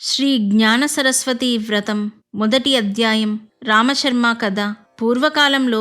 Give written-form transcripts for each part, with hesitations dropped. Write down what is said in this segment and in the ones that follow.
శ్రీ జ్ఞాన సరస్వతి వ్రతం మొదటి అధ్యాయం. రామశర్మ కథ. పూర్వకాలంలో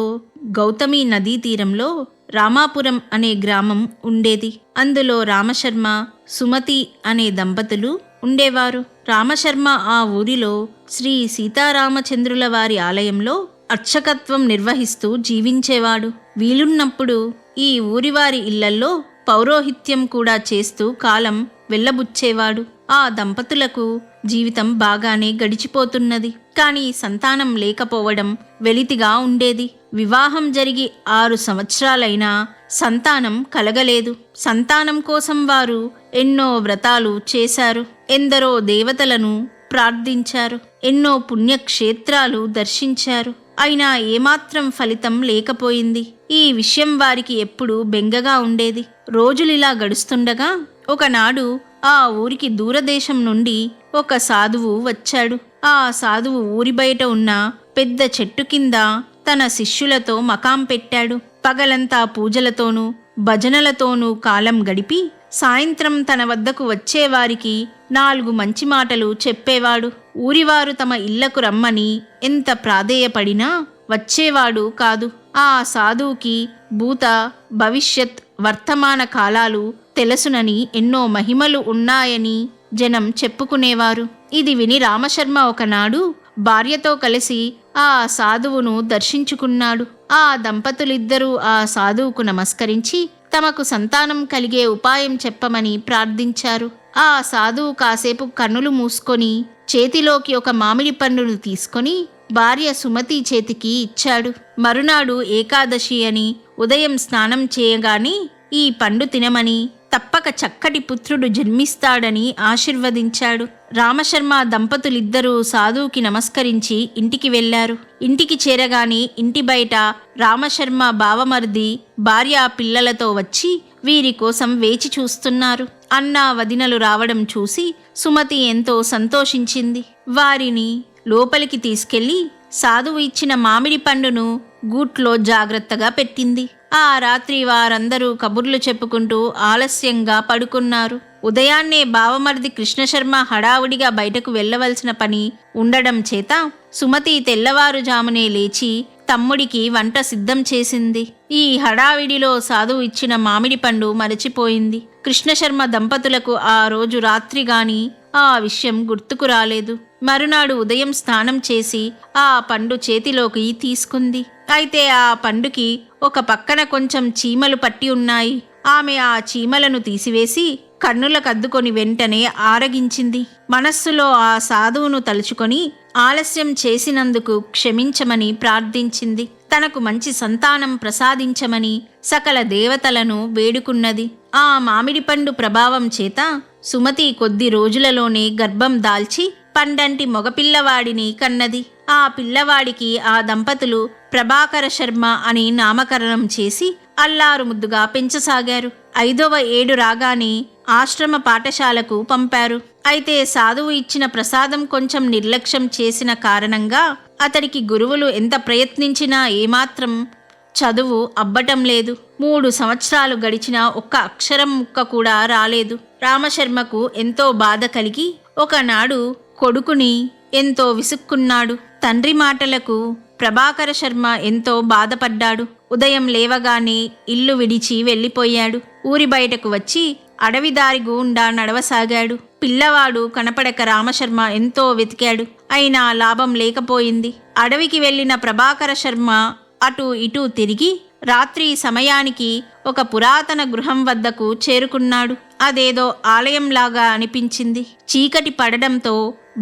గౌతమి నదీ తీరంలో రామాపురం అనే గ్రామం ఉండేది. అందులో రామశర్మ, సుమతి అనే దంపతులు ఉండేవారు. రామశర్మ ఆ ఊరిలో శ్రీ సీతారామచంద్రుల వారి ఆలయంలో అర్చకత్వం నిర్వహిస్తూ జీవించేవాడు. వీలున్నప్పుడు ఈ ఊరివారి ఇళ్లల్లో పౌరోహిత్యం కూడా చేస్తూ కాలం వెళ్ళబుచ్చేవాడు. ఆ దంపతులకు జీవితం బాగానే గడిచిపోతున్నది. కానీ సంతానం లేకపోవడం వెలితిగా ఉండేది. వివాహం జరిగి 6 సంవత్సరాలైనా సంతానం కలగలేదు. సంతానం కోసం వారు ఎన్నో వ్రతాలు చేశారు, ఎందరో దేవతలను ప్రార్థించారు, ఎన్నో పుణ్యక్షేత్రాలు దర్శించారు. అయినా ఏమాత్రం ఫలితం లేకపోయింది. ఈ విషయం వారికి ఎప్పుడూ బెంగగా ఉండేది. రోజులిలా గడుస్తుండగా ఒకనాడు ఆ ఊరికి దూరదేశం నుండి ఒక సాధువు వచ్చాడు. ఆ సాధువు ఊరి బయట ఉన్న పెద్ద చెట్టు కింద తన శిష్యులతో మకాం పెట్టాడు. పగలంతా పూజలతోనూ భజనలతోనూ కాలం గడిపి సాయంత్రం తన వద్దకు వచ్చేవారికి 4 మంచి మాటలు చెప్పేవాడు. ఊరివారు తమ ఇళ్లకు రమ్మని ఎంత ప్రాధేయపడినా వచ్చేవాడు కాదు. ఆ సాధువుకి భూత, భవిష్యత్, వర్తమాన కాలాలు తెలుసునని, ఎన్నో మహిమలు ఉన్నాయని జనం చెప్పుకునేవారు. ఇది విని రామశర్మ ఒకనాడు భార్యతో కలిసి ఆ సాధువును దర్శించుకున్నాడు. ఆ దంపతులిద్దరూ ఆ సాధువుకు నమస్కరించి తమకు సంతానం కలిగే ఉపాయం చెప్పమని ప్రార్థించారు. ఆ సాధువు కాసేపు కన్నులు మూసుకొని చేతిలోకి ఒక మామిడి పండును తీసుకొని భార్య సుమతి చేతికి ఇచ్చాడు. మరునాడు ఏకాదశి అని ఉదయం స్నానం చేయగానే ఈ పండు తినమని, తప్పక చక్కటి పుత్రుడు జన్మిస్తాడని ఆశీర్వదించాడు. రామశర్మ దంపతులిద్దరూ సాధువుకి నమస్కరించి ఇంటికి వెళ్లారు. ఇంటికి చేరగానే ఇంటి బయట రామశర్మ బావమరిది భార్య పిల్లలతో వచ్చి వీరి కోసం వేచి చూస్తున్నారు. అన్న వదినలు రావడం చూసి సుమతి ఎంతో సంతోషించింది. వారిని లోపలికి తీసుకెళ్లి సాధువు ఇచ్చిన మామిడి పండును గూట్లో జాగ్రత్తగా పెట్టింది. ఆ రాత్రి వారందరూ కబుర్లు చెప్పుకుంటూ ఆలస్యంగా పడుకున్నారు. ఉదయాన్నే బావమరిది కృష్ణశర్మ హడావుడిగా బయటకు వెళ్లవలసిన పని ఉండడం చేత సుమతి తెల్లవారుజామునే లేచి తమ్ముడికి వంట సిద్ధం చేసింది. ఈ హడావిడిలో సాధువు ఇచ్చిన మామిడి పండు మరచిపోయింది. కృష్ణశర్మ దంపతులకు ఆ రోజు రాత్రి గాని ఆ విషయం గుర్తుకు రాలేదు. మరునాడు ఉదయం స్నానం చేసి ఆ పండు చేతిలోకి తీసుకుంది. అయితే ఆ పండుకి ఒక పక్కన కొంచెం చీమలు పట్టి ఉన్నాయి. ఆమె ఆ చీమలను తీసివేసి కన్నులకద్దుకొని వెంటనే ఆరగించింది. మనస్సులో ఆ సాధువును తలుచుకొని ఆలస్యం చేసినందుకు క్షమించమని ప్రార్థించింది. తనకు మంచి సంతానం ప్రసాదించమని సకల దేవతలను వేడుకున్నది. ఆ మామిడి పండు ప్రభావం చేత సుమతి కొద్ది రోజులలోనే గర్భం దాల్చి పండంటి మగపిల్లవాడిని కన్నది. ఆ పిల్లవాడికి ఆ దంపతులు ప్రభాకర శర్మ అని నామకరణం చేసి అల్లారు ముద్దుగా పెంచసాగారు. 5వ ఏడు రాగానే ఆశ్రమ పాఠశాలకు పంపారు. అయితే సాధువు ఇచ్చిన ప్రసాదం కొంచెం నిర్లక్ష్యం చేసిన కారణంగా అతడికి గురువులు ఎంత ప్రయత్నించినా ఏమాత్రం చదువు అబ్బటం లేదు. 3 సంవత్సరాలు గడిచినా ఒక్క అక్షరం ముక్క కూడా రాలేదు. రామశర్మకు ఎంతో బాధ కలిగి ఒకనాడు కొడుకుని ఎంతో విసుక్కున్నాడు. తండ్రి మాటలకు ప్రభాకర శర్మ ఎంతో బాధపడ్డాడు. ఉదయం లేవగానే ఇల్లు విడిచి వెళ్ళిపోయాడు. ఊరి బయటకు వచ్చి అడవిదారి గుండా నడవసాగాడు. పిల్లవాడు కనపడక రామశర్మ ఎంతో వెతికాడు. అయినా లాభం లేకపోయింది. అడవికి వెళ్లిన ప్రభాకర శర్మ అటు ఇటూ తిరిగి రాత్రి సమయానికి ఒక పురాతన గృహం వద్దకు చేరుకున్నాడు. అదేదో ఆలయంలాగా అనిపించింది. చీకటి పడడంతో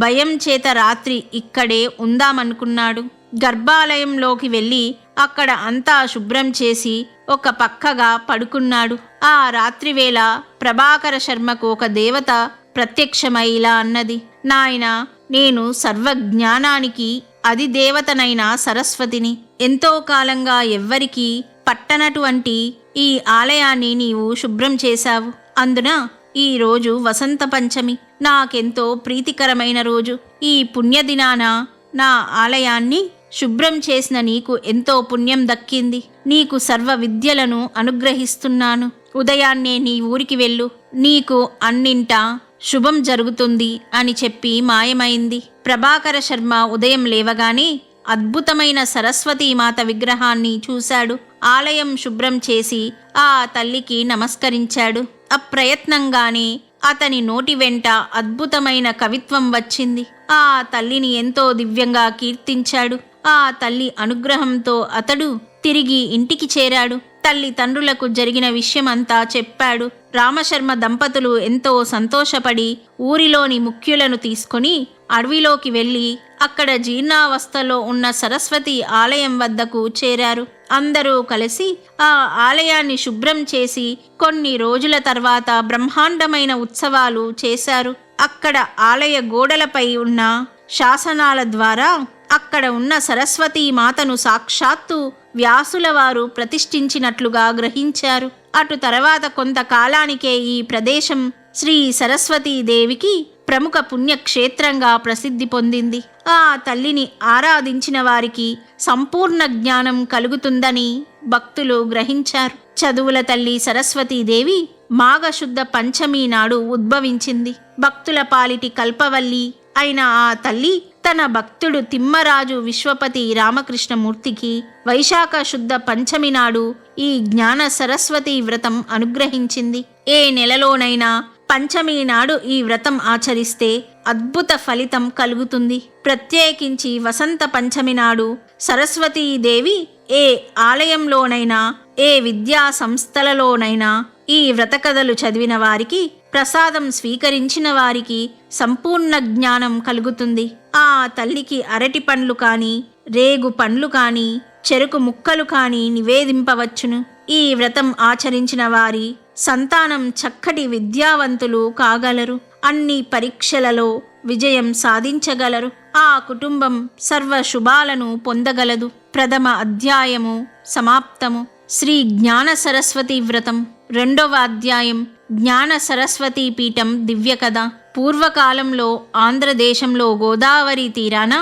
భయం చేత రాత్రి ఇక్కడే ఉందామనుకున్నాడు. గర్భాలయంలోకి వెళ్ళి అక్కడ అంతా శుభ్రం చేసి ఒక పక్కగా పడుకున్నాడు. ఆ రాత్రివేళ ప్రభాకర శర్మకు ఒక దేవత ప్రత్యక్షమై ఇలా అన్నది: నాయనా, నేను సర్వజ్ఞానానికి అధిదేవతనైన సరస్వతిని. ఎంతో కాలంగా ఎవ్వరికీ పట్టనటువంటి ఈ ఆలయాన్ని నీవు శుభ్రం చేశావు. అందున ఈ రోజు వసంత పంచమి, నాకెంతో ప్రీతికరమైన రోజు. ఈ పుణ్యదినాన నా ఆలయాన్ని శుభ్రం చేసిన నీకు ఎంతో పుణ్యం దక్కింది. నీకు సర్వ విద్యలను అనుగ్రహిస్తున్నాను. ఉదయాన్నే నీ ఊరికి వెళ్ళు. నీకు అన్నింటా శుభం జరుగుతుంది అని చెప్పి మాయమైంది. ప్రభాకర శర్మ ఉదయం లేవగానే అద్భుతమైన సరస్వతీమాత విగ్రహాన్ని చూశాడు. ఆలయం శుభ్రం చేసి ఆ తల్లికి నమస్కరించాడు. అప్రయత్నంగానే అతని నోటి వెంట అద్భుతమైన కవిత్వం వచ్చింది. ఆ తల్లిని ఎంతో దివ్యంగా కీర్తించాడు. ఆ తల్లి అనుగ్రహంతో అతడు తిరిగి ఇంటికి చేరాడు. తల్లిదండ్రులకు జరిగిన విషయమంతా చెప్పాడు. రామశర్మ దంపతులు ఎంతో సంతోషపడి ఊరిలోని ముఖ్యులను తీసుకొని అడవిలోకి వెళ్ళి అక్కడ జీర్ణావస్థలో ఉన్న సరస్వతి ఆలయం వద్దకు చేరారు. అందరూ కలిసి ఆ ఆలయాన్ని శుభ్రం చేసి కొన్ని రోజుల తర్వాత బ్రహ్మాండమైన ఉత్సవాలు చేశారు. అక్కడ ఆలయ గోడలపై ఉన్న శాసనాల ద్వారా అక్కడ ఉన్న సరస్వతీ మాతను సాక్షాత్తు వ్యాసుల వారు ప్రతిష్ఠించినట్లుగా గ్రహించారు. అటు తర్వాత కొంతకాలానికే ఈ ప్రదేశం శ్రీ సరస్వతీదేవికి ప్రముఖ పుణ్యక్షేత్రంగా ప్రసిద్ధి పొందింది. ఆ తల్లిని ఆరాధించిన వారికి సంపూర్ణ జ్ఞానం కలుగుతుందని భక్తులు గ్రహించారు. చదువుల తల్లి సరస్వతీదేవి మాఘశుద్ధ పంచమి నాడు ఉద్భవించింది. భక్తుల పాలిటి కల్పవల్లి అయిన ఆ తల్లి తన భక్తుడు తిమ్మరాజు విశ్వపతి రామకృష్ణమూర్తికి వైశాఖ శుద్ధ పంచమి నాడు ఈ జ్ఞాన సరస్వతి వ్రతం అనుగ్రహించింది. ఏ నెలలోనైనా పంచమి నాడు ఈ వ్రతం ఆచరిస్తే అద్భుత ఫలితం కలుగుతుంది. ప్రత్యేకించి వసంత పంచమి నాడు సరస్వతీదేవి ఏ ఆలయంలోనైనా ఏ విద్యా సంస్థలలోనైనా ఈ వ్రతకథలు చదివిన వారికి, ప్రసాదం స్వీకరించిన వారికి సంపూర్ణ జ్ఞానం కలుగుతుంది. ఆ తల్లికి అరటి పండ్లు కాని, రేగు పండ్లు కాని, చెరుకు ముక్కలు కాని నివేదింపవచ్చును. ఈ వ్రతం ఆచరించిన వారి సంతానం చక్కటి విద్యావంతులు కాగలరు. అన్ని పరీక్షలలో విజయం సాధించగలరు. ఆ కుటుంబం సర్వ శుభాలను పొందగలదు. ప్రథమ అధ్యాయము సమాప్తము. శ్రీ జ్ఞాన సరస్వతి వ్రతం. రెండవ అధ్యాయం జ్ఞాన సరస్వతీ పీఠం దివ్యకథ. పూర్వకాలంలో ఆంధ్రదేశంలో గోదావరి తీరాన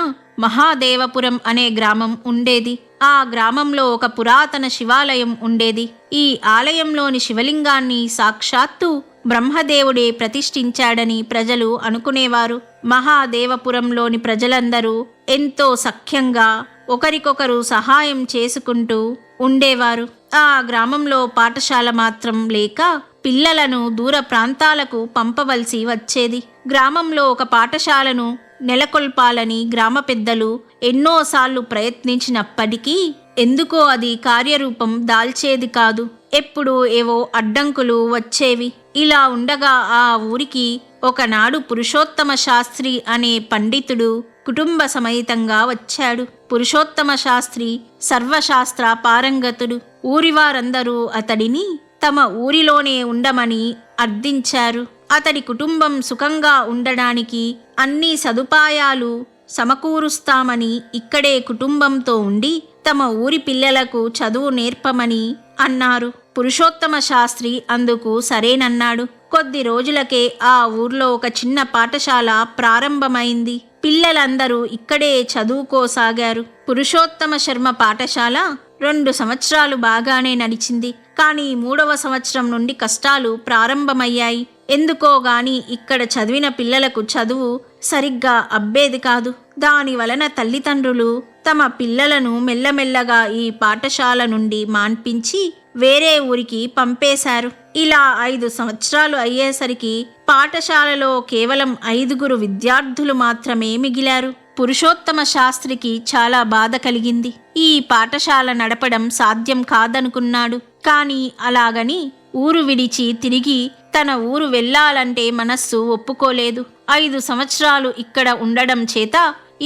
మహాదేవపురం అనే గ్రామం ఉండేది. ఆ గ్రామంలో ఒక పురాతన శివాలయం ఉండేది. ఈ ఆలయంలోని శివలింగాన్ని సాక్షాత్తు బ్రహ్మదేవుడే ప్రతిష్ఠించాడని ప్రజలు అనుకునేవారు. మహాదేవపురంలోని ప్రజలందరూ ఎంతో సఖ్యంగా ఒకరికొకరు సహాయం చేసుకుంటూ ఉండేవారు. ఆ గ్రామంలో పాఠశాల మాత్రం లేక పిల్లలను దూర ప్రాంతాలకు పంపవలసి వచ్చేది. గ్రామంలో ఒక పాఠశాలను నెలకొల్పాలని గ్రామ పెద్దలు ఎన్నోసార్లు ప్రయత్నించినప్పటికీ ఎందుకో అది కార్యరూపం దాల్చేది కాదు. ఎప్పుడూ ఏవో అడ్డంకులు వచ్చేవి. ఇలా ఉండగా ఆ ఊరికి ఒకనాడు పురుషోత్తమ శాస్త్రి అనే పండితుడు కుటుంబ సమేతంగా వచ్చాడు. పురుషోత్తమ శాస్త్రి సర్వశాస్త్ర పారంగతుడు. ఊరివారందరూ అతడిని తమ ఊరిలోనే ఉండమని అర్థించారు. అతడి కుటుంబం సుఖంగా ఉండడానికి అన్ని సదుపాయాలు సమకూరుస్తామని, ఇక్కడే కుటుంబంతో ఉండి తమ ఊరి పిల్లలకు చదువు నేర్పమని అన్నారు. పురుషోత్తమ శాస్త్రి అందుకు సరేనన్నాడు. కొద్ది రోజులకే ఆ ఊర్లో ఒక చిన్న పాఠశాల ప్రారంభమైంది. పిల్లలందరూ ఇక్కడే చదువుకోసాగారు. పురుషోత్తమ శర్మ పాఠశాల 2 సంవత్సరాలు బాగానే నడిచింది. కానీ 3వ సంవత్సరం నుండి కష్టాలు ప్రారంభమయ్యాయి. ఎందుకో గాని ఇక్కడ చదివిన పిల్లలకు చదువు సరిగ్గా అబ్బేది కాదు. దాని వలన తల్లిదండ్రులు తమ పిల్లలను మెల్లమెల్లగా ఈ పాఠశాల నుండి మాన్పించి వేరే ఊరికి పంపేశారు. ఇలా 5 సంవత్సరాలు అయ్యేసరికి పాఠశాలలో కేవలం 5 విద్యార్థులు మాత్రమే మిగిలారు. పురుషోత్తమ శాస్త్రికి చాలా బాధ కలిగింది. ఈ పాఠశాల నడపడం సాధ్యం కాదనుకున్నాడు. కానీ అలాగని ఊరు విడిచి తిరిగి తన ఊరు వెళ్ళాలంటే మనస్సు ఒప్పుకోలేదు. 5 సంవత్సరాలు ఇక్కడ ఉండడం చేత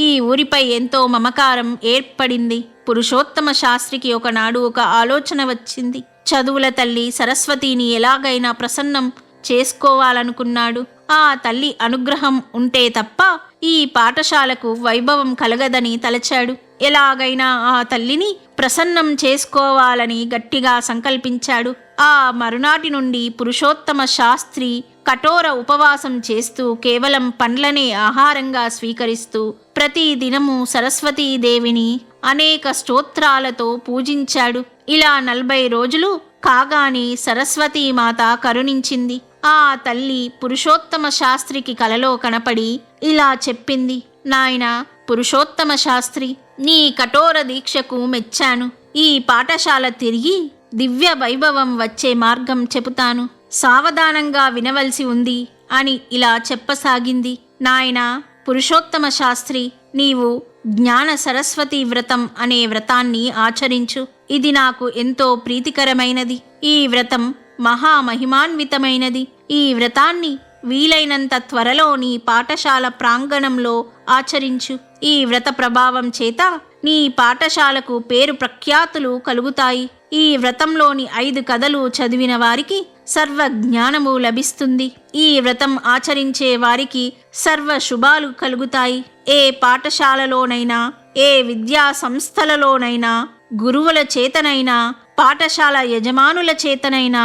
ఈ ఊరిపై ఎంతో మమకారం ఏర్పడింది. పురుషోత్తమ శాస్త్రికి ఒకనాడు ఒక ఆలోచన వచ్చింది. చదువుల తల్లి సరస్వతిని ఎలాగైనా ప్రసన్నం చేసుకోవాలనుకున్నాడు. ఆ తల్లి అనుగ్రహం ఉంటే తప్ప ఈ పాఠశాలకు వైభవం కలగదని తలచాడు. ఎలాగైనా ఆ తల్లిని ప్రసన్నం చేసుకోవాలని గట్టిగా సంకల్పించాడు. ఆ మరునాటి నుండి పురుషోత్తమ శాస్త్రి కఠోర ఉపవాసం చేస్తూ కేవలం పండ్లనే ఆహారంగా స్వీకరిస్తూ ప్రతి దినము సరస్వతీదేవిని అనేక స్తోత్రాలతో పూజించాడు. ఇలా 40 రోజులు కాగానే సరస్వతీమాత కరుణించింది. ఆ తల్లి పురుషోత్తమ శాస్త్రికి కలలో కనపడి ఇలా చెప్పింది, నాయనా పురుషోత్తమ శాస్త్రి, నీ కఠోర దీక్షకు మెచ్చాను. ఈ పాఠశాల తిరిగి దివ్య వైభవం వచ్చే మార్గం చెబుతాను, సావధానంగా వినవలసి ఉంది అని ఇలా చెప్పసాగింది. నాయనా పురుషోత్తమ శాస్త్రి, నీవు జ్ఞాన సరస్వతి వ్రతం అనే వ్రతాన్ని ఆచరించు. ఇది నాకు ఎంతో ప్రీతికరమైనది. ఈ వ్రతం మహామహిమాన్వితమైనది. ఈ వ్రతాన్ని వీలైనంత త్వరలో నీ పాఠశాల ప్రాంగణంలో ఆచరించు. ఈ వ్రత ప్రభావం చేత నీ పాఠశాలకు పేరు ప్రఖ్యాతులు కలుగుతాయి. ఈ వ్రతంలోని 5 కథలు చదివిన వారికి సర్వ జ్ఞానము లభిస్తుంది. ఈ వ్రతం ఆచరించే వారికి సర్వ శుభాలు కలుగుతాయి. ఏ పాఠశాలలోనైనా, ఏ విద్యా సంస్థలలోనైనా, గురువుల చేతనైనా, పాఠశాల యజమానుల చేతనైనా,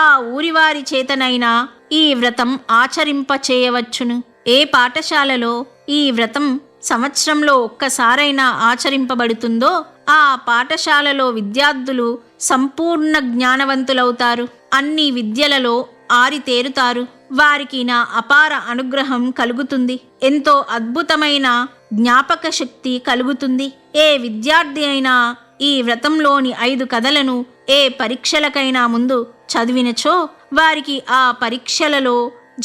ఆ ఊరివారి చేతనైనా ఈ వ్రతం ఆచరింపచేయవచ్చును. ఏ పాఠశాలలో ఈ వ్రతం సంవత్సరంలో ఒక్కసారైనా ఆచరింపబడుతుందో ఆ పాఠశాలలో విద్యార్థులు సంపూర్ణ జ్ఞానవంతులవుతారు. అన్ని విద్యలలో ఆరితేరుతారు. వారికి నా అపార అనుగ్రహం కలుగుతుంది. ఎంతో అద్భుతమైన జ్ఞాపక శక్తి కలుగుతుంది. ఏ విద్యార్థి అయినా ఈ వ్రతంలోని 5 కథలను ఏ పరీక్షలకైనా ముందు చదివినచో వారికి ఆ పరీక్షలలో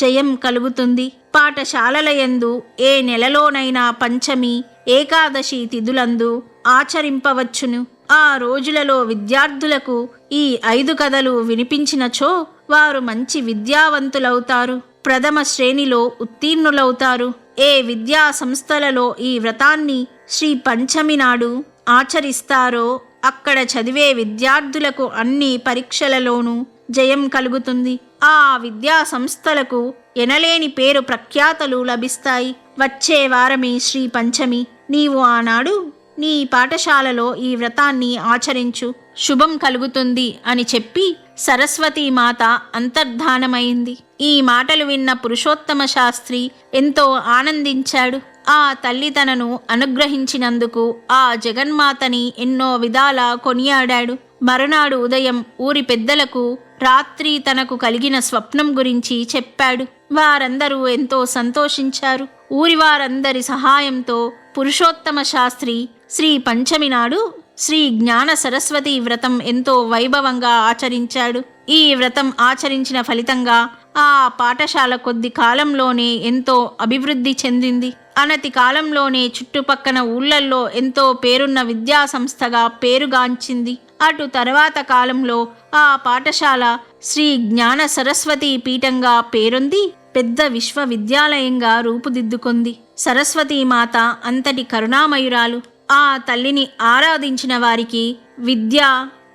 జయం కలుగుతుంది. పాఠశాలలయందు ఏ నెలలోనైనా పంచమి, ఏకాదశి తిథులందు ఆచరింపవచ్చును. ఆ రోజులలో విద్యార్థులకు ఈ 5 కథలు వినిపించినచో వారు మంచి విద్యావంతులవుతారు. ప్రథమ శ్రేణిలో ఉత్తీర్ణులవుతారు. ఏ విద్యా సంస్థలలో ఈ వ్రతాన్ని శ్రీ పంచమి నాడు ఆచరిస్తారో అక్కడ చదివే విద్యార్థులకు అన్ని పరీక్షలలోనూ జయం కలుగుతుంది. ఆ విద్యా సంస్థలకు ఎనలేని పేరు ప్రఖ్యాతలు లభిస్తాయి. వచ్చే వారమే శ్రీ పంచమి. నీవు ఆనాడు నీ పాఠశాలలో ఈ వ్రతాన్ని ఆచరించు, శుభం కలుగుతుంది అని చెప్పి సరస్వతీమాత అంతర్ధానమైంది. ఈ మాటలు విన్న పురుషోత్తమ శాస్త్రి ఎంతో ఆనందించాడు. ఆ తల్లి తనను అనుగ్రహించినందుకు ఆ జగన్మాతని ఎన్నో విధాలా కొనియాడాడు. మరునాడు ఉదయం ఊరి పెద్దలకు రాత్రి తనకు కలిగిన స్వప్నం గురించి చెప్పాడు. వారందరూ ఎంతో సంతోషించారు. ఊరివారందరి సహాయంతో పురుషోత్తమ శాస్త్రి శ్రీ పంచమి నాడు శ్రీ జ్ఞాన సరస్వతి వ్రతం ఎంతో వైభవంగా ఆచరించాడు. ఈ వ్రతం ఆచరించిన ఫలితంగా ఆ పాఠశాల కొద్ది కాలంలోనే ఎంతో అభివృద్ధి చెందింది. అనతి కాలంలోనే చుట్టుపక్కన ఊళ్ళల్లో ఎంతో పేరున్న విద్యా సంస్థగా పేరుగాంచింది. అటు తర్వాత కాలంలో ఆ పాఠశాల శ్రీ జ్ఞాన సరస్వతి పీఠంగా పేరొంది పెద్ద విశ్వవిద్యాలయంగా రూపుదిద్దుకుంది. సరస్వతీమాత అంతటి కరుణామయురాలు. ఆ తల్లిని ఆరాధించిన వారికి విద్యా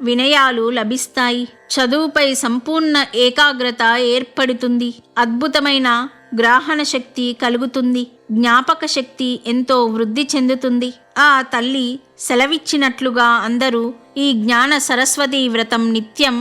వినయాలు లభిస్తాయి. చదువుపై సంపూర్ణ ఏకాగ్రత ఏర్పడుతుంది. అద్భుతమైన గ్రహణ శక్తి కలుగుతుంది. జ్ఞాపక శక్తి ఎంతో వృద్ధి చెందుతుంది. ఆ తల్లి సెలవిచ్చినట్లుగా అందరూ ఈ జ్ఞాన సరస్వతి వ్రతం నిత్యం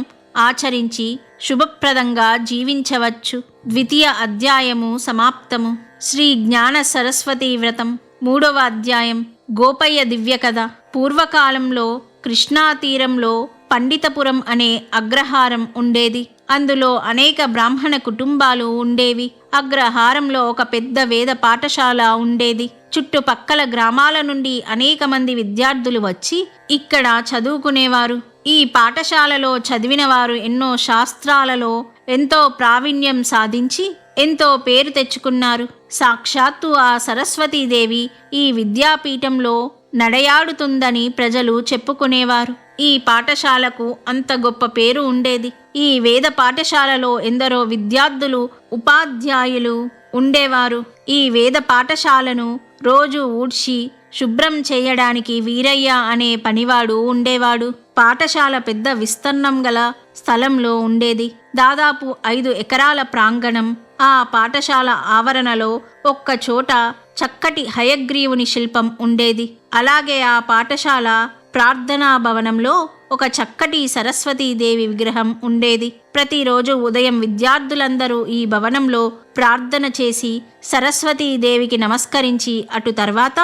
ఆచరించి శుభప్రదంగా జీవించవచ్చు. 2వ అధ్యాయము సమాప్తము. శ్రీ జ్ఞాన సరస్వతి వ్రతం 3వ అధ్యాయం. గోపయ్య దివ్య కథ. పూర్వకాలంలో కృష్ణా తీరంలో పండితపురం అనే అగ్రహారం ఉండేది. అందులో అనేక బ్రాహ్మణ కుటుంబాలు ఉండేవి. అగ్రహారంలో ఒక పెద్ద వేద పాఠశాల ఉండేది. చుట్టుపక్కల గ్రామాల నుండి అనేక మంది విద్యార్థులు వచ్చి ఇక్కడ చదువుకునేవారు. ఈ పాఠశాలలో చదివిన వారు ఎన్నో శాస్త్రాలలో ఎంతో ప్రావీణ్యం సాధించి ఎంతో పేరు తెచ్చుకున్నారు. సాక్షాత్తు ఆ సరస్వతీదేవి ఈ విద్యాపీఠంలో నడయాడుతుందని ప్రజలు చెప్పుకునేవారు. ఈ పాఠశాలకు అంత గొప్ప పేరు ఉండేది. ఈ వేద పాఠశాలలో ఎందరో విద్యార్థులు, ఉపాధ్యాయులు ఉండేవారు. ఈ వేద పాఠశాలను రోజు ఊడ్చి శుభ్రం చేయడానికి వీరయ్య అనే పనివాడు ఉండేవాడు. పాఠశాల పెద్ద విస్తీర్ణం గల స్థలంలో ఉండేది. దాదాపు 5 ఎకరాల ప్రాంగణం. ఆ పాఠశాల ఆవరణలో ఒక్క చోట చక్కటి హయగ్రీవుని శిల్పం ఉండేది. అలాగే ఆ పాఠశాల ప్రార్థనా భవనంలో ఒక చక్కటి సరస్వతీదేవి విగ్రహం ఉండేది. ప్రతిరోజు ఉదయం విద్యార్థులందరూ ఈ భవనంలో ప్రార్థన చేసి సరస్వతీదేవికి నమస్కరించి అటు తర్వాత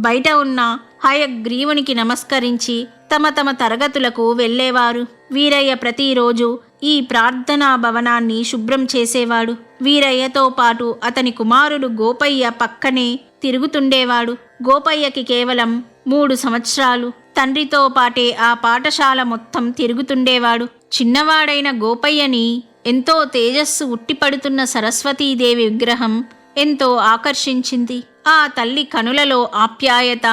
బయట ఉన్న హయగ్రీవునికి నమస్కరించి తమ తమ తరగతులకు వెళ్ళేవారు. వీరయ్య ప్రతిరోజు ఈ ప్రార్థనా భవనాన్ని శుభ్రం చేసేవాడు. వీరయ్యతో పాటు అతని కుమారుడు గోపయ్య పక్కనే తిరుగుతుండేవాడు. గోపయ్యకి కేవలం 3 సంవత్సరాలు. తండ్రితో పాటే ఆ పాఠశాల మొత్తం తిరుగుతుండేవాడు. చిన్నవాడైన గోపయ్యని ఎంతో తేజస్సు ఉట్టిపడుతున్న సరస్వతీదేవి విగ్రహం ఎంతో ఆకర్షించింది. ఆ తల్లి కనులలో ఆప్యాయత,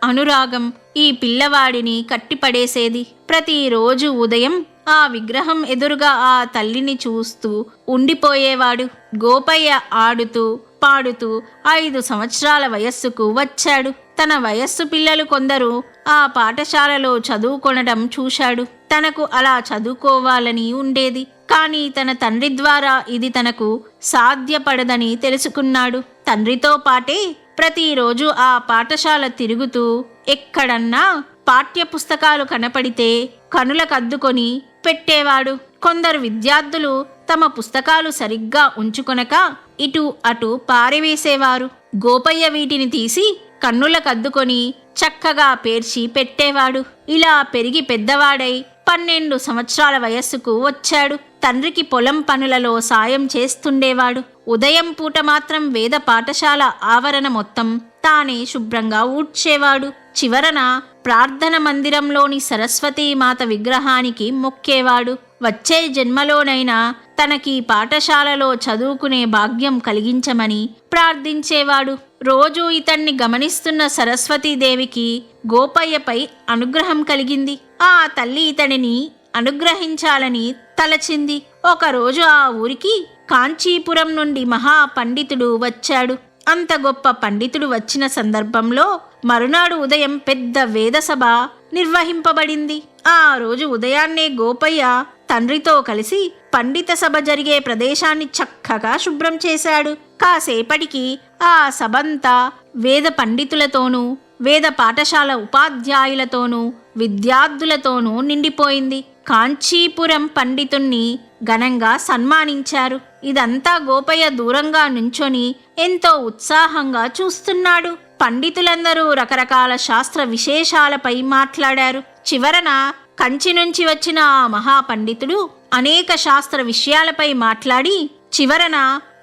అనురాగం ఈ పిల్లవాడిని కట్టిపడేసేది. ప్రతిరోజు ఉదయం ఆ విగ్రహం ఎదురుగా ఆ తల్లిని చూస్తూ ఉండిపోయేవాడు. గోపయ్య ఆడుతూ పాడుతూ 5 సంవత్సరాల వయస్సుకు వచ్చాడు. తన వయస్సు పిల్లలు కొందరు ఆ పాఠశాలలో చదువుకొనడం చూశాడు. తనకు అలా చదువుకోవాలని ఉండేది. కానీ తన తండ్రి ద్వారా ఇది తనకు సాధ్యపడదని తెలుసుకున్నాడు. తండ్రితో పాటే ప్రతిరోజు ఆ పాఠశాల తిరుగుతూ ఎక్కడన్నా పాఠ్యపుస్తకాలు కనపడితే కనులకద్దుకొని పెట్టేవాడు. కొందరు విద్యార్థులు తమ పుస్తకాలు సరిగ్గా ఉంచుకొనక ఇటు అటు పారవేసేవారు. గోపయ్య వీటిని తీసి కన్నులకద్దుకొని చక్కగా పేర్చి పెట్టేవాడు. ఇలా పెరిగి పెద్దవాడై 12 సంవత్సరాల వయస్సుకు వచ్చాడు. తండ్రికి పొలం పనులలో సాయం చేస్తుండేవాడు. ఉదయం పూట మాత్రం వేద పాఠశాల ఆవరణ మొత్తం తానే శుభ్రంగా ఊడ్చేవాడు. చివరన ప్రార్థన మందిరంలోని సరస్వతీమాత విగ్రహానికి మొక్కేవాడు. వచ్చే జన్మలోనైనా తనకి పాఠశాలలో చదువుకునే భాగ్యం కలిగించమని ప్రార్థించేవాడు. రోజూ ఇతన్ని గమనిస్తున్న సరస్వతీదేవికి గోపయ్యపై అనుగ్రహం కలిగింది. ఆ తల్లి ఇతనిని అనుగ్రహించాలని తలచింది. ఒకరోజు ఆ ఊరికి కాంచీపురం నుండి మహా పండితుడు వచ్చాడు. అంత గొప్ప పండితుడు వచ్చిన సందర్భంలో మరునాడు ఉదయం పెద్ద వేదసభ నిర్వహింపబడింది. ఆ రోజు ఉదయాన్నే గోపయ్య తండ్రితో కలిసి పండిత సభ జరిగే ప్రదేశాన్ని చక్కగా శుభ్రం చేశాడు. కాసేపటికి ఆ సభంతా వేద పండితులతోనూ వేద పాఠశాల ఉపాధ్యాయులతోనూ విద్యార్థులతోనూ నిండిపోయింది. కాంచీపురం పండితుణ్ణి ఘనంగా సన్మానించారు. ఇదంతా గోపయ్య దూరంగా నుంచొని ఎంతో ఉత్సాహంగా చూస్తున్నాడు. పండితులందరూ రకరకాల శాస్త్ర విశేషాలపై మాట్లాడారు. చివరన కంచి నుంచి వచ్చిన ఆ మహాపండితుడు అనేక శాస్త్ర విషయాలపై మాట్లాడి చివరన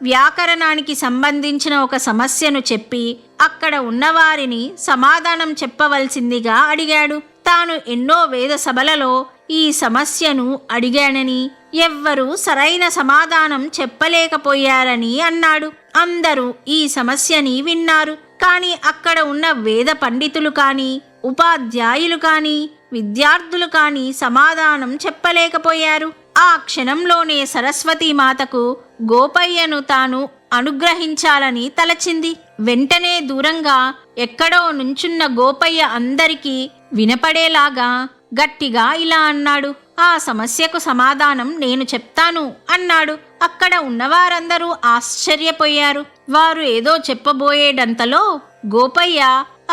వ్యాకరణానికి సంబంధించిన ఒక సమస్యను చెప్పి అక్కడ ఉన్నవారిని సమాధానం చెప్పవలసిందిగా అడిగాడు. తాను ఎన్నో వేద సభలలో ఈ సమస్యను అడిగానని ఎవ్వరూ సరైన సమాధానం చెప్పలేకపోయారని అన్నాడు. అందరూ ఈ సమస్యని విన్నారు. కానీ అక్కడ ఉన్న వేద పండితులు కానీ ఉపాధ్యాయులు కానీ విద్యార్థులు కానీ సమాధానం చెప్పలేకపోయారు. ఆ క్షణంలోనే సరస్వతీమాతకు గోపయ్యను తాను అనుగ్రహించాలని తలచింది. వెంటనే దూరంగా ఎక్కడో నుంచున్న గోపయ్య అందరికీ వినపడేలాగా గట్టిగా ఇలా అన్నాడు. ఆ సమస్యకు సమాధానం నేను చెప్తాను అన్నాడు. అక్కడ ఉన్నవారందరూ ఆశ్చర్యపోయారు. వారు ఏదో చెప్పబోయేటంతలో గోపయ్య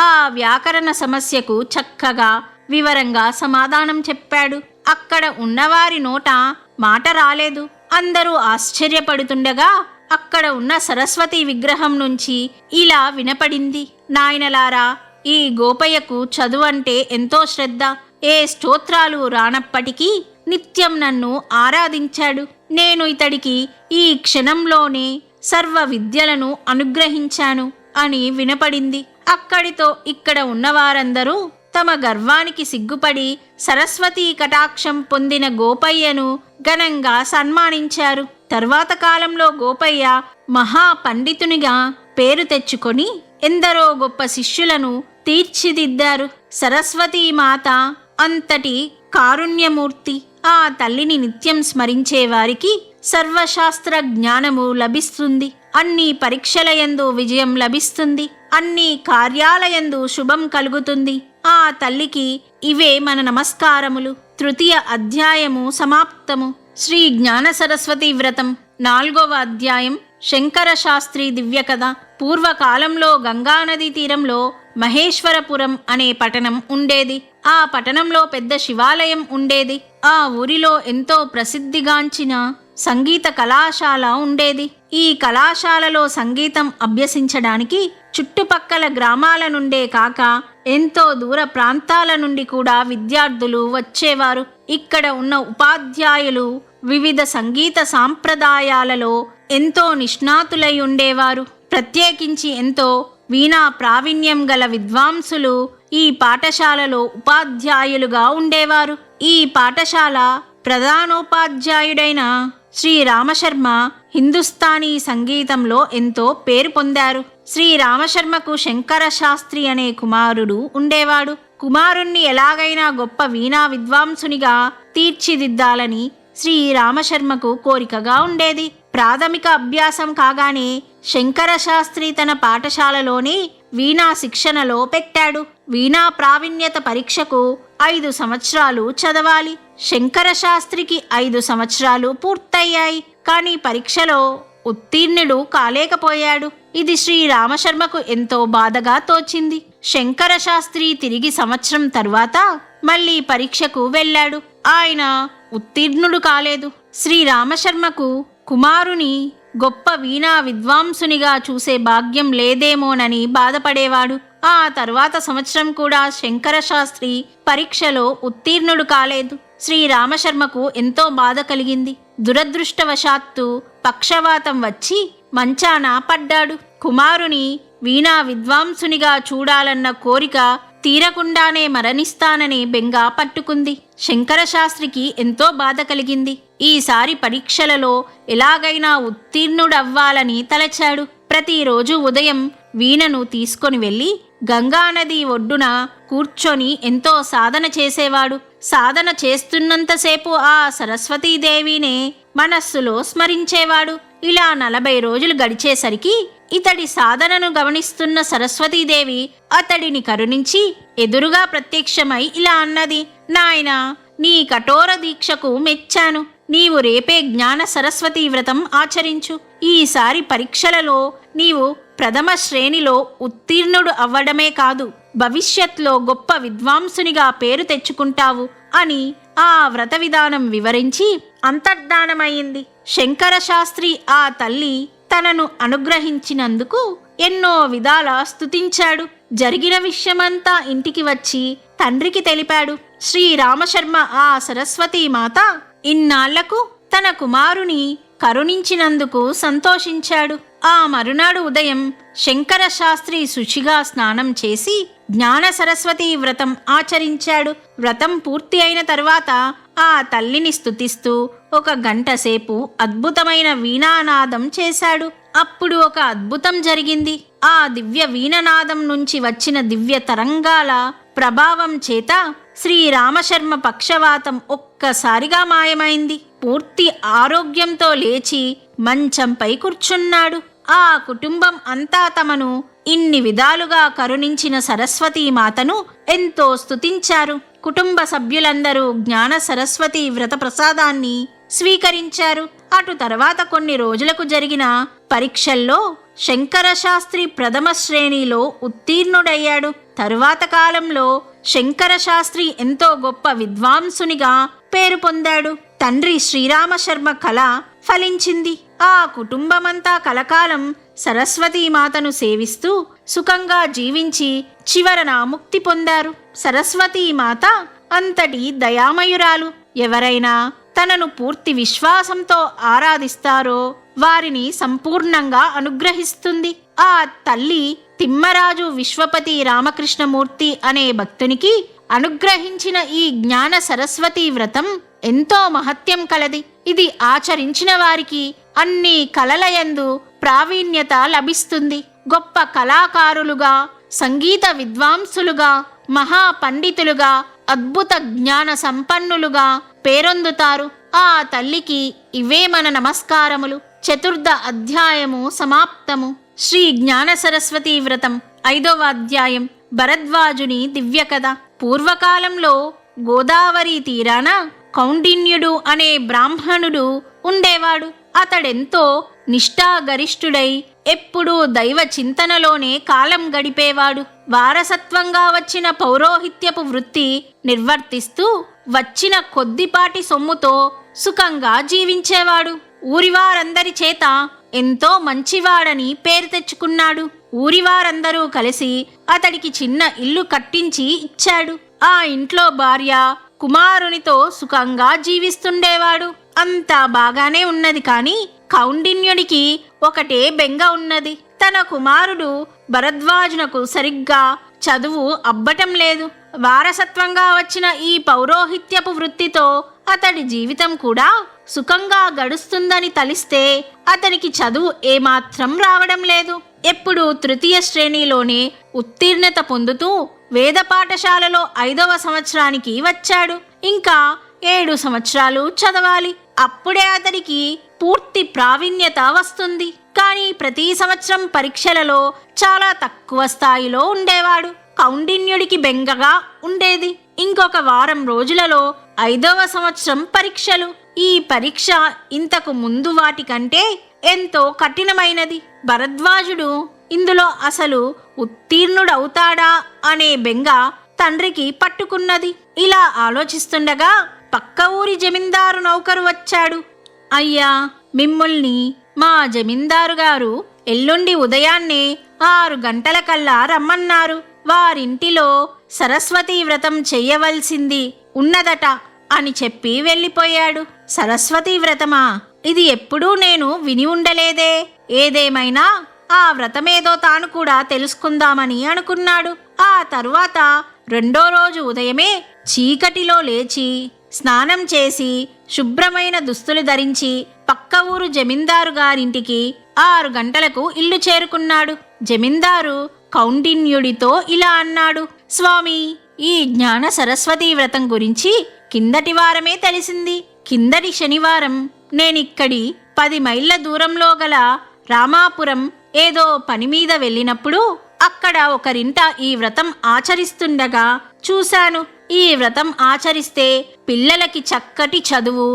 ఆ వ్యాకరణ సమస్యకు చక్కగా వివరంగా సమాధానం చెప్పాడు. అక్కడ ఉన్నవారి నోట మాట రాలేదు. అందరూ ఆశ్చర్యపడుతుండగా అక్కడ ఉన్న సరస్వతి విగ్రహం నుంచి ఇలా వినపడింది. నాయనలారా, ఈ గోపయ్యకు చదువు అంటే ఎంతో శ్రద్ధ. ఏ స్తోత్రాలు రానప్పటికీ నిత్యం నన్ను ఆరాధించాడు. నేను ఇతడికి ఈ క్షణంలోనే సర్వ విద్యలను అనుగ్రహించాను అని వినపడింది. అక్కడితో ఇక్కడ ఉన్నవారందరూ తమ గర్వానికి సిగ్గుపడి సరస్వతీ కటాక్షం పొందిన గోపయ్యను ఘనంగా సన్మానించారు. తర్వాత కాలంలో గోపయ్య మహాపండితునిగా పేరు తెచ్చుకొని ఎందరో గొప్ప శిష్యులను తీర్చిదిద్దారు. సరస్వతీమాత అంతటి కారుణ్యమూర్తి. ఆ తల్లిని నిత్యం స్మరించే వారికి సర్వశాస్త్ర జ్ఞానము లభిస్తుంది. అన్ని పరీక్షలయందు విజయం లభిస్తుంది. అన్ని కార్యాలయందు శుభం కలుగుతుంది. ఆ తల్లికి ఇవే మన నమస్కారములు. తృతీయ అధ్యాయము సమాప్తము. శ్రీ జ్ఞాన సరస్వతి వ్రతం 4వ అధ్యాయం. శంకర శాస్త్రి దివ్య కథ. పూర్వకాలంలో గంగానదీ తీరంలో మహేశ్వరపురం అనే పట్టణం ఉండేది. ఆ పట్టణంలో పెద్ద శివాలయం ఉండేది. ఆ ఊరిలో ఎంతో ప్రసిద్ధిగాంచిన సంగీత కళాశాల ఉండేది. ఈ కళాశాలలో సంగీతం అభ్యసించడానికి చుట్టుపక్కల గ్రామాల నుండే కాక ఎంతో దూర ప్రాంతాల నుండి కూడా విద్యార్థులు వచ్చేవారు. ఇక్కడ ఉన్న ఉపాధ్యాయులు వివిధ సంగీత సాంప్రదాయాలలో ఎంతో నిష్ణాతులై ఉండేవారు. ప్రత్యేకించి ఎంతో వీణా ప్రావీణ్యం గల విద్వాంసులు ఈ పాఠశాలలో ఉపాధ్యాయులుగా ఉండేవారు. ఈ పాఠశాల ప్రధానోపాధ్యాయుడైన శ్రీ రామశర్మ హిందుస్థానీ సంగీతంలో ఎంతో పేరు పొందారు. శ్రీ రామశర్మకు శంకర శాస్త్రి అనే కుమారుడు ఉండేవాడు. కుమారుణ్ణి ఎలాగైనా గొప్ప వీణా విద్వాంసునిగా తీర్చిదిద్దాలని శ్రీ రామశర్మకు కోరికగా ఉండేది. ప్రాథమిక అభ్యాసం కాగానే శంకర శాస్త్రి తన పాఠశాలలోనే వీణా శిక్షణలో పెట్టాడు. వీణా ప్రావీణ్యత పరీక్షకు 5 సంవత్సరాలు చదవాలి. శంకర శాస్త్రికి 5 సంవత్సరాలు పూర్తయ్యాయి. కానీ పరీక్షలో ఉత్తీర్ణుడు కాలేకపోయాడు. ఇది శ్రీ రామశర్మకు ఎంతో బాధగా తోచింది. శంకర శాస్త్రి తిరిగి సంవత్సరం తరువాత మళ్ళీ పరీక్షకు వెళ్ళాడు. ఆయన ఉత్తీర్ణుడు కాలేదు. శ్రీ రామశర్మకు కుమారుని గొప్ప వీణా విద్వాంసునిగా చూసే భాగ్యం లేదేమోనని బాధపడేవాడు. ఆ తర్వాత సంవత్సరం కూడా శంకర శాస్త్రి పరీక్షలో ఉత్తీర్ణుడు కాలేదు. శ్రీ రామశర్మకు ఎంతో బాధ కలిగింది. దురదృష్టవశాత్తు పక్షవాతం వచ్చి మంచాన పడ్డాడు. కుమారుని వీణా విద్వాంసునిగా చూడాలన్న కోరిక తీరకుండానే మరణిస్తాననే బెంగ పట్టుకుంది. శంకర శాస్త్రికి ఎంతో బాధ కలిగింది. ఈసారి పరీక్షలలో ఎలాగైనా ఉత్తీర్ణుడవ్వాలని తలచాడు. ప్రతిరోజు ఉదయం వీణను తీసుకొని వెళ్ళి గంగానది ఒడ్డున కూర్చొని ఎంతో సాధన చేసేవాడు. సాధన చేస్తున్నంతసేపు ఆ సరస్వతీదేవినే మనస్సులో స్మరించేవాడు. ఇలా 40 రోజులు గడిచేసరికి ఇతడి సాధనను గమనిస్తున్న సరస్వతీదేవి అతడిని కరుణించి ఎదురుగా ప్రత్యక్షమై ఇలా అన్నది, నాయనా, నీ కఠోర దీక్షకు మెచ్చాను. నీవు రేపే జ్ఞాన సరస్వతీ వ్రతం ఆచరించు. ఈసారి పరీక్షలలో నీవు ప్రథమ శ్రేణిలో ఉత్తీర్ణుడు అవ్వడమే కాదు, భవిష్యత్లో గొప్ప విద్వాంసునిగా పేరు తెచ్చుకుంటావు అని ఆ వ్రత విధానం వివరించి అంతర్ధానమైంది. శంకర శాస్త్రి ఆ తల్లి తనను అనుగ్రహించినందుకు ఎన్నో విధాల స్తుతించాడు. జరిగిన విషయమంతా ఇంటికి వచ్చి తండ్రికి తెలిపాడు. శ్రీ రామశర్మ ఆ సరస్వతీమాత ఇన్నాళ్లకు తన కుమారుని కరుణించినందుకు సంతోషించాడు. ఆ మరునాడు ఉదయం శంకర శాస్త్రి శుచిగా స్నానం చేసి జ్ఞాన సరస్వతీ వ్రతం ఆచరించాడు. వ్రతం పూర్తి అయిన తరువాత ఆ తల్లిని స్తుతిస్తూ 1 గంట సేపు అద్భుతమైన వీణానాదం చేశాడు. అప్పుడు ఒక అద్భుతం జరిగింది. ఆ దివ్య వీణనాదం నుంచి వచ్చిన దివ్య తరంగాల ప్రభావం చేత శ్రీ రామశర్మ పక్షవాతం ఒక్కసారిగా మాయమైంది. పూర్తి ఆరోగ్యంతో లేచి మంచంపై కూర్చున్నాడు. ఆ కుటుంబం అంతా తమను ఇన్ని విధాలుగా కరుణించిన సరస్వతీమాతను ఎంతో స్తుతించారు. కుటుంబ సభ్యులందరూ జ్ఞాన సరస్వతి వ్రత ప్రసాదాన్ని స్వీకరించారు. అటు తర్వాత కొన్ని రోజులకు జరిగిన పరీక్షల్లో శంకర శాస్త్రి ప్రథమ శ్రేణిలో ఉత్తీర్ణుడయ్యాడు. తరువాత కాలంలో శంకర శాస్త్రి ఎంతో గొప్ప విద్వాంసునిగా పేరు పొందాడు. తండ్రి శ్రీరామశర్మ కళ ఫలించింది. ఆ కుటుంబమంతా కలకాలం సరస్వతీమాతను సేవిస్తూ సుఖంగా జీవించి చివరన ముక్తి పొందారు. సరస్వతీమాత అంతటి దయామయురాలు. ఎవరైనా తనను పూర్తి విశ్వాసంతో ఆరాధిస్తారో వారిని సంపూర్ణంగా అనుగ్రహిస్తుంది. ఆ తల్లి తిమ్మరాజు విశ్వపతి రామకృష్ణమూర్తి అనే భక్తునికి అనుగ్రహించిన ఈ జ్ఞాన సరస్వతీ వ్రతం ఎంతో మహత్యం కలది. ఇది ఆచరించిన వారికి అన్ని కళలయందు ప్రావీణ్యత లభిస్తుంది. గొప్ప కళాకారులుగా, సంగీత విద్వాంసులుగా, మహాపండితులుగా, అద్భుత జ్ఞాన సంపన్నులుగా పేరొందుతారు. ఆ తల్లికి ఇవే మన నమస్కారములు. 4వ అధ్యాయము సమాప్తము. శ్రీ జ్ఞాన సరస్వతీ వ్రతం 5వ అధ్యాయం. భరద్వాజుని దివ్య కథ. పూర్వకాలంలో గోదావరి తీరాన కౌండిన్యుడు అనే బ్రాహ్మణుడు ఉండేవాడు. అతడెంతో నిష్ఠాగరిష్ఠుడై ఎప్పుడూ దైవ చింతనలోనే కాలం గడిపేవాడు. వారసత్వంగా వచ్చిన పౌరోహిత్యపు వృత్తి నిర్వర్తిస్తూ వచ్చిన కొద్దిపాటి సొమ్ముతో సుఖంగా జీవించేవాడు. ఊరివారందరి చేత ఎంతో మంచివాడని పేరు తెచ్చుకున్నాడు. ఊరివారందరూ కలిసి అతడికి చిన్న ఇల్లు కట్టించి ఇచ్చాడు. ఆ ఇంట్లో భార్య కుమారునితో సుఖంగా జీవిస్తుండేవాడు. అంతా బాగానే ఉన్నది. కాని కౌండిన్యుడికి ఒకటే బెంగ ఉన్నది. తన కుమారుడు భరద్వాజునకు సరిగ్గా చదువు అబ్బటం లేదు. వారసత్వంగా వచ్చిన ఈ పౌరోహిత్యపు వృత్తితో అతడి జీవితం కూడా సుఖంగా గడుస్తుందని తలిస్తే అతనికి చదువు ఏమాత్రం రావడం లేదు. ఎప్పుడు తృతీయ శ్రేణిలోనే ఉత్తీర్ణత పొందుతూ వేద పాఠశాలలో 5వ సంవత్సరానికి వచ్చాడు. ఇంకా 7 సంవత్సరాలు చదవాలి. అప్పుడే అతడికి పూర్తి ప్రావీణ్యత వస్తుంది. కానీ ప్రతి సంవత్సరం పరీక్షలలో చాలా తక్కువ స్థాయిలో ఉండేవాడు. కౌండిన్యుడికి బెంగగా ఉండేది. ఇంకొక వారం రోజులలో 5వ సంవత్సరం పరీక్షలు. ఈ పరీక్ష ఇంతకు ముందు వాటికంటే ఎంతో కఠినమైనది. భరద్వాజుడు ఇందులో అసలు ఉత్తీర్ణుడవుతాడా అనే బెంగ తండ్రికి పట్టుకున్నది. ఇలా ఆలోచిస్తుండగా పక్క ఊరి జమీందారు నౌకరు వచ్చాడు. అయ్యా, మిమ్మల్ని మా జమీందారు గారు ఎల్లుండి ఉదయాన్నే 6 గంటలకల్లా రమ్మన్నారు. వారింటిలో సరస్వతీ వ్రతం చెయ్యవలసింది ఉన్నదట అని చెప్పి వెళ్ళిపోయాడు. సరస్వతీ వ్రతమా? ఇది ఎప్పుడూ నేను విని ఉండలేదే. ఏదేమైనా ఆ వ్రతమేదో తాను కూడా తెలుసుకుందామని అనుకున్నాడు. ఆ తరువాత 2వ రోజు ఉదయమే చీకటిలో లేచి స్నానం చేసి శుభ్రమైన దుస్తులు ధరించి పక్క ఊరు జమీందారు గారింటికి 6 గంటలకు ఇల్లు చేరుకున్నాడు. జమీందారు కౌండిన్యుడితో ఇలా అన్నాడు. స్వామి, ఈ జ్ఞాన సరస్వతీ వ్రతం గురించి కిందటి వారమే తెలిసింది. కిందటి శనివారం నేనిక్కడి 10 మైళ్ళ దూరంలో గల రామాపురం ఏదో పని మీద వెళ్ళినప్పుడు అక్కడ ఒకరింట ఈ వ్రతం ఆచరిస్తుండగా చూశాను. ఈ వ్రతం ఆచరిస్తే పిల్లలకి చక్కటి చదువు,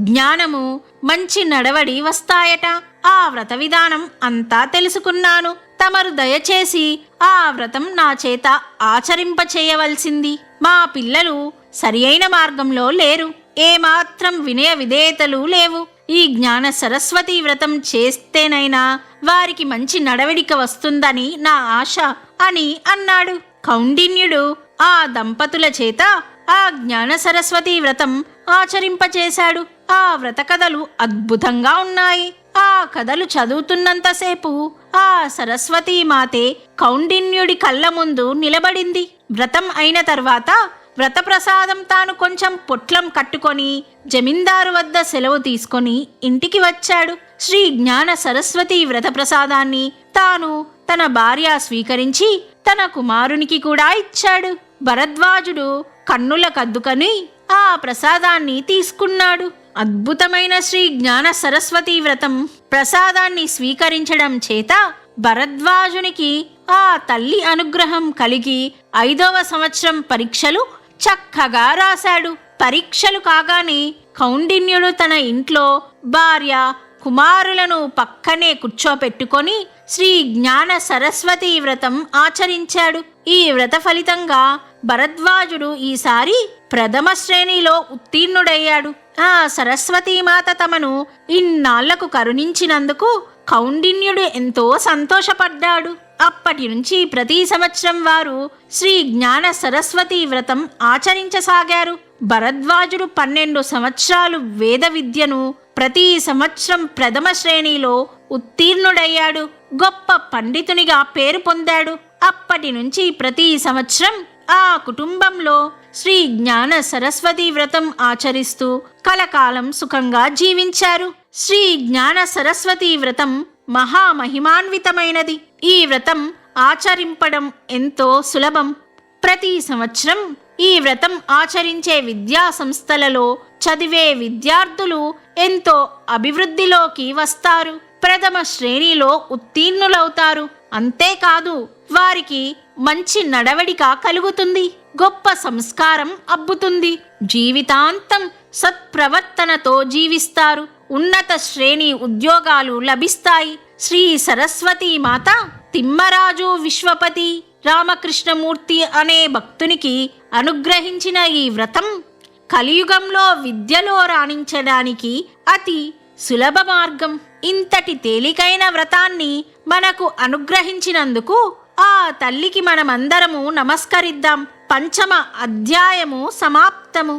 జ్ఞానము, మంచి నడవడి వస్తాయట. ఆ వ్రత విధానం అంతా తెలుసుకున్నాను. తమరు దయచేసి ఆ వ్రతం నా చేత ఆచరింపచేయవలసింది. మా పిల్లలు సరి అయిన మార్గంలో లేరు. ఏమాత్రం వినయ విధేయతలు లేవు. ఈ జ్ఞాన సరస్వతీ వ్రతం చేస్తేనైనా వారికి మంచి నడవడిక వస్తుందని నా ఆశ అని అన్నాడు. కౌండిన్యుడు ఆ దంపతుల చేత ఆ జ్ఞాన సరస్వతీ వ్రతం ఆచరింపచేశాడు. ఆ వ్రత కథలు అద్భుతంగా ఉన్నాయి. ఆ కథలు చదువుతున్నంతసేపు ఆ సరస్వతీ మాతే కౌండిన్యుడి కళ్ళ ముందు నిలబడింది. వ్రతం అయిన తర్వాత వ్రత ప్రసాదం తాను కొంచెం పొట్లం కట్టుకొని జమీందారు వద్ద సెలవు తీసుకొని ఇంటికి వచ్చాడు. శ్రీ జ్ఞాన సరస్వతీ వ్రత ప్రసాదాన్ని తాను తన భార్య స్వీకరించి తన కుమారునికి కూడా ఇచ్చాడు. భరద్వాజుడు కన్నులకద్దుకొని ఆ ప్రసాదాన్ని తీసుకున్నాడు. అద్భుతమైన శ్రీ జ్ఞాన సరస్వతీ వ్రతం ప్రసాదాన్ని స్వీకరించడం చేత భరద్వాజునికి ఆ తల్లి అనుగ్రహం కలిగి 5వ సంవత్సరం పరీక్షలు చక్కగా రాశాడు. పరీక్షలు కాగానే కౌండిన్యుడు తన ఇంట్లో భార్య కుమారులను పక్కనే కూర్చోపెట్టుకొని శ్రీ జ్ఞాన సరస్వతీ వ్రతం ఆచరించాడు. ఈ వ్రత ఫలితంగా భరద్వాజుడు ఈసారి ప్రథమ శ్రేణిలో ఉత్తీర్ణుడయ్యాడు. ఆ సరస్వతీమాత తమను ఇన్నాళ్లకు కరుణించినందుకు కౌండిన్యుడు ఎంతో సంతోషపడ్డాడు. అప్పటి నుంచి ప్రతి సంవత్సరం వారు శ్రీ జ్ఞాన సరస్వతీ వ్రతం ఆచరించసాగారు. భరద్వాజుడు 12 సంవత్సరాలు వేద విద్యను ప్రతి సంవత్సరం ప్రథమ శ్రేణిలో ఉత్తీర్ణుడయ్యాడు. గొప్ప పండితునిగా పేరు పొందాడు. అప్పటి నుంచి ప్రతి సంవత్సరం ఆ కుటుంబంలో శ్రీ జ్ఞాన సరస్వతీ వ్రతం ఆచరిస్తూ కలకాలం సుఖంగా జీవించారు. శ్రీ జ్ఞాన సరస్వతీ వ్రతం మహామహిమాన్వితమైనది. ఈ వ్రతం ఆచరింపడం ఎంతో సులభం. ప్రతి సంవత్సరం ఈ వ్రతం ఆచరించే విద్యా సంస్థలలో చదివే విద్యార్థులు ఎంతో అభివృద్ధిలోకి వస్తారు. ప్రథమ శ్రేణిలో ఉత్తీర్ణులవుతారు. అంతేకాదు వారికి మంచి నడవడిక కలుగుతుంది. గొప్ప సంస్కారం అబ్బుతుంది. జీవితాంతం సత్ప్రవర్తనతో జీవిస్తారు. ఉన్నత శ్రేణి ఉద్యోగాలు లభిస్తాయి. శ్రీ సరస్వతీ మాత తిమ్మరాజు విశ్వపతి రామకృష్ణమూర్తి అనే భక్తునికి అనుగ్రహించిన ఈ వ్రతం కలియుగంలో విద్యలో రాణించడానికి అతి సులభ మార్గం. ఇంతటి తేలికైన వ్రతాన్ని మనకు అనుగ్రహించినందుకు ఆ తల్లికి మనమందరము నమస్కరిద్దాం. 5వ అధ్యాయము సమాప్తము.